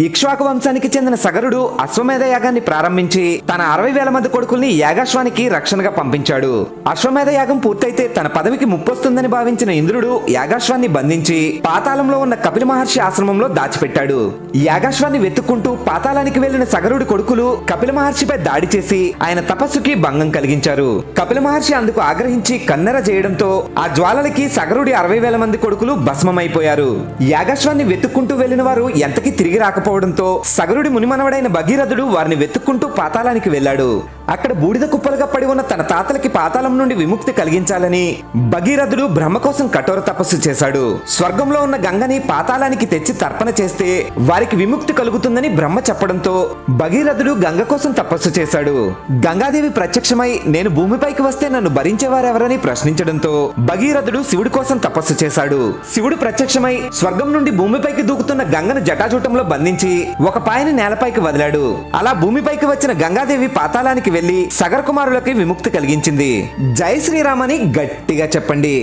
ఇక్ష్వాకు వంశానికి చెందిన సగరుడు అశ్వమేధ యాగాన్ని ప్రారంభించి తన 60,000 మంది కొడుకుల్ని యాగాశ్వానికి రక్షణగా పంపించాడు. అశ్వమేధ యాగం పూర్తయితే తన పదవికి ముప్పొస్తుందని భావించిన ఇంద్రుడు యాగాశ్వాన్ని బంధించి పాతాళంలో ఉన్న కపిల మహర్షి ఆశ్రమంలో దాచిపెట్టాడు. యాగాశ్వాన్ని వెతుక్కుంటూ పాతాళానికి వెళ్లిన సగరుడి కొడుకులు కపిల మహర్షిపై దాడి చేసి ఆయన తపస్సుకి భంగం కలిగించారు. కపిల మహర్షి అందుకు ఆగ్రహించి కన్నెర చేయడంతో ఆ జ్వాలలకి సగరుడి 60,000 మంది కొడుకులు భస్మమైపోయారు. యాగాశ్వాన్ని వెతుక్కుంటూ వెళ్లిన వారు ఎంతకీ తిరిగి రాకపోవడంతో సగరుడి మునిమనవడైన భగీరథుడు వారిని వెతుక్కుంటూ పాతాళానికి వెళ్లాడు. అక్కడ బూడిద కుప్పలుగా పడి ఉన్న తన తాతలకి పాతాళం నుండి విముక్తి కలిగించాలని భగీరథుడు బ్రహ్మ కోసం కఠోర తపస్సు చేశాడు. స్వర్గంలో ఉన్న గంగని పాతాళానికి తెచ్చి తర్పణ చేస్తే వారికి విముక్తి కలుగుతుందని బ్రహ్మ చెప్పడంతో భగీరథుడు గంగ కోసం తపస్సు చేశాడు. గంగాదేవి ప్రత్యక్షమై నేను భూమిపైకి వస్తే నన్ను భరించేవారెవరని ప్రశ్నించడంతో భగీరథుడు శివుడి కోసం తపస్సు చేశాడు. శివుడు ప్రత్యక్షమై స్వర్గం నుండి భూమిపైకి దూకుతున్న గంగను జటాజూటంలో బంధించి ఒక పాయని నేలపైకి వదిలాడు. అలా భూమిపైకి వచ్చిన గంగాదేవి పాతాళానికి వెళ్లి సగర కుమారులకి విముక్తి కలిగించింది. జై శ్రీరామ్ అని గట్టిగా చెప్పండి.